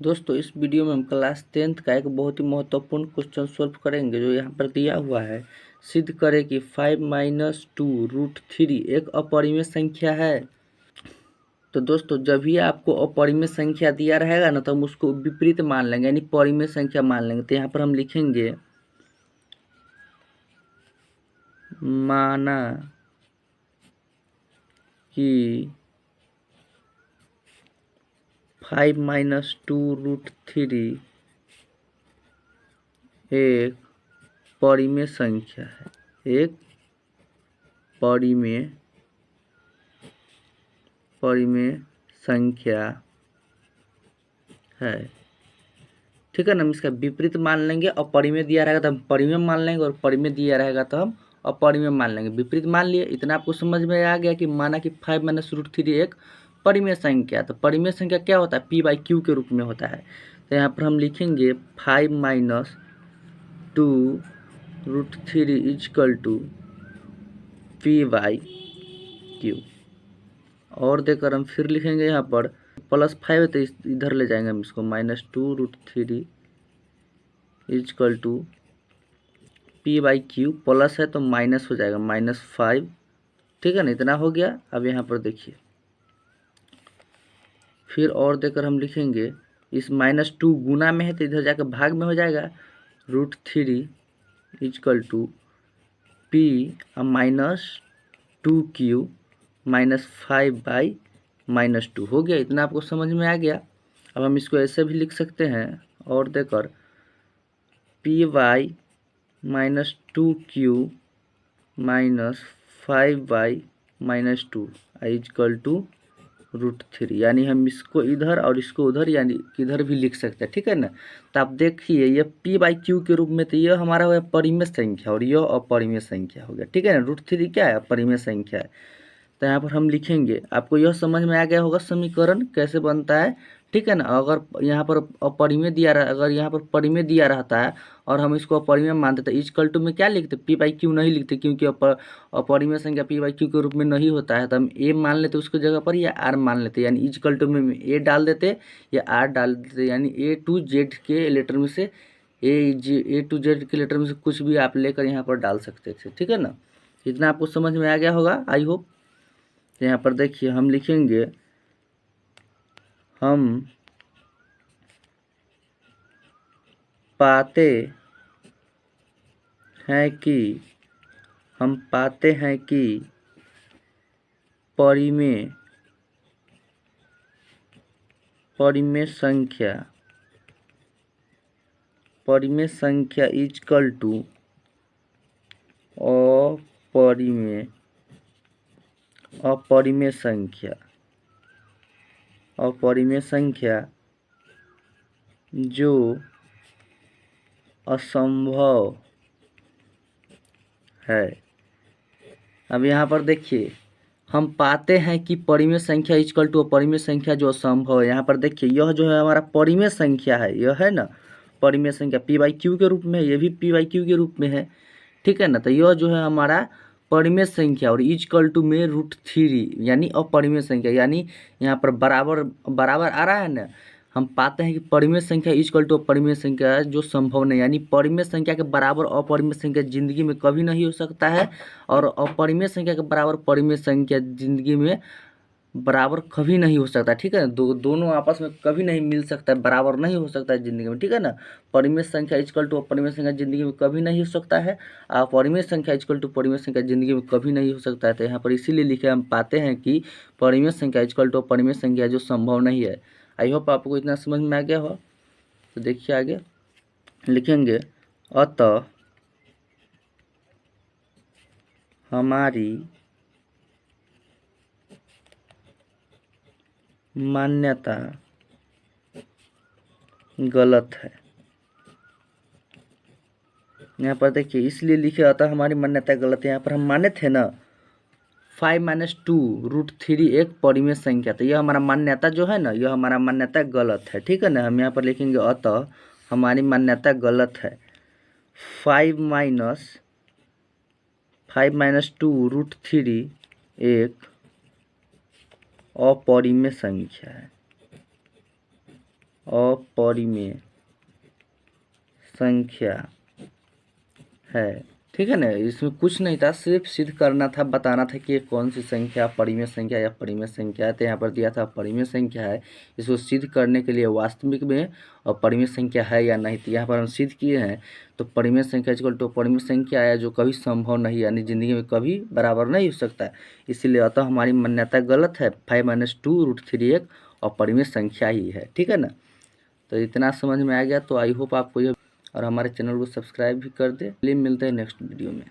दोस्तों इस वीडियो में हम क्लास 10th का एक बहुत ही महत्वपूर्ण क्वेश्चन सॉल्व करेंगे जो यहाँ पर दिया हुआ है। सिद्ध करें कि 5-2√3 एक अपरिमेय संख्या है। तो दोस्तों जब भी आपको अपरिमेय संख्या दिया रहेगा ना तो हम उसको विपरीत मान लेंगे यानी परिमेय संख्या मान लेंगे। तो यहाँ पर हम लिखेंगे माना कि 5-2√3 एक परिमेय संख्या है, एक परिमेय संख्या है। ठीक है ना, हम इसका विपरीत मान लेंगे। और परिमेय दिया रहेगा तो हम परिमेय मान लेंगे और परिमेय दिया रहेगा तो हम अपरिमेय मान लेंगे। विपरीत मान लिए। इतना आपको समझ में आ गया कि माना कि 5-√3 एक परिमेय संख्या। तो परिमेय संख्या क्या होता है? p/q के रूप में होता है। तो यहाँ पर हम लिखेंगे 5-2√3 इक्वल टू p/q। और देकर हम फिर लिखेंगे यहाँ पर +5 है तो इधर ले जाएंगे हम इसको -2√3 इक्वल टू p/q। प्लस है तो माइनस हो जाएगा -5। ठीक है ना, इतना हो गया। अब यहाँ पर देखिए फिर और देकर हम लिखेंगे इस -2 गुना में है तो इधर जाकर भाग में हो जाएगा √3 इक्वल टू p -2q -5/-2 हो गया। इतना आपको समझ में आ गया। अब हम इसको ऐसे भी लिख सकते हैं और देकर p/-2q -5/-2 इक्वल टू √3। यानी हम इसको इधर और इसको उधर यानी किधर भी लिख सकते हैं। ठीक है ना। तो आप देखिए ये p/q के रूप में तो यह हमारा हो परिमेय संख्या और यह अपरिमेय संख्या हो गया। ठीक है ना, √3 क्या है? अपरिमेय संख्या है। तो यहाँ पर हम लिखेंगे, आपको यह समझ में आ गया होगा समीकरण कैसे बनता है। ठीक है ना। अगर यहाँ पर अपरिमेय दिया रहा, अगर यहाँ पर परिमेय दिया रहता है और हम इसको अपरिमेय मानते तो इक्वल टू में क्या लिखते? p/q नहीं लिखते, क्योंकि अपरिमेय संख्या p/q के रूप में नहीं होता है। तो हम a मान लेते उसकी जगह पर या r मान लेते, यानी इक्वल टू में a डाल देते या r डाल देते। यानी a to z के लेटर में से a to z के लेटर में से कुछ भी आप लेकर यहाँ पर डाल सकते थे। ठीक है ना, इतना आपको समझ में आ गया होगा आई होप। तो यहाँ पर देखिए हम लिखेंगे हम पाते हैं कि परिमेय संख्या इक्वल टू अपरिमेय संख्या जो असंभव है। अब यहाँ पर देखिए हम पाते हैं कि परिमेय संख्या इक्वल टू अपरिमेय संख्या जो असंभव है। यहाँ पर देखिए यह जो है हमारा परिमेय संख्या है, यह है ना परिमेय संख्या p/q के रूप में है, ये भी p/q के रूप में है। ठीक है ना। तो यह जो है हमारा परिमेय संख्या और इक्वल टू में √3 यानी अपरिमेय संख्या, यानी यहाँ पर बराबर बराबर आ रहा है ना। हम पाते हैं कि परिमेय संख्या इक्वल टू अपरिमेय संख्या जो संभव नहीं, यानी परिमेय संख्या के बराबर अपरिमेय संख्या जिंदगी में कभी नहीं हो सकता है और अपरिमेय संख्या के बराबर परिमेय संख्या जिंदगी में बराबर कभी नहीं हो सकता। ठीक है, दोनों आपस में कभी नहीं मिल सकता है, बराबर नहीं हो सकता है जिंदगी में। ठीक है ना, परिमेय संख्या इक्वल टू अपरिमेय संख्या जिंदगी में कभी नहीं हो सकता है, अपरिमेय संख्या इक्वल टू परिमेय संख्या जिंदगी में कभी नहीं हो सकता है। तो यहाँ पर इसीलिए लिखे हम पाते हैं कि परिमेय संख्या इक्वल टू अपरिमेय संख्या जो संभव नहीं है। आई होप आपको इतना समझ में आ गया हो। तो देखिए आगे लिखेंगे अतः हमारी मान्यता गलत है। यहाँ पर देखिए इसलिए लिखे अतः हमारी मान्यता गलत है। यहाँ पर हम माने थे ना 5-2√3 एक परिमेय संख्या, तो यह हमारा मान्यता जो है ना, यह हमारा मान्यता गलत है। ठीक है ना, हम यहाँ पर लिखेंगे अतः हमारी मान्यता गलत है। 5-2√3 एक अपरिमेय संख्या है। अपरिमेय संख्या है। ठीक है ना, इसमें कुछ नहीं था, सिर्फ सिद्ध करना था, बताना था कि ये कौन सी संख्या परिमेय संख्या या परिमेय संख्या है। तो यहाँ पर दिया था परिमेय संख्या है, इसको सिद्ध करने के लिए वास्तविक में और परिमेय संख्या है या नहीं। तो यहाँ पर हम सिद्ध किए हैं, तो परिमेय संख्या इक्वल टू परिमेय संख्या है, जो कभी संभव नहीं, यानी जिंदगी में कभी बराबर नहीं हो सकता है। इसीलिए अतः हमारी मान्यता गलत है, 5-2√3 और परिमेय संख्या ही है। ठीक है ना, तो इतना समझ में आ गया। तो आई होप आपको यह, और हमारे चैनल को सब्सक्राइब भी कर दे। चलिए मिलते हैं नेक्स्ट वीडियो में।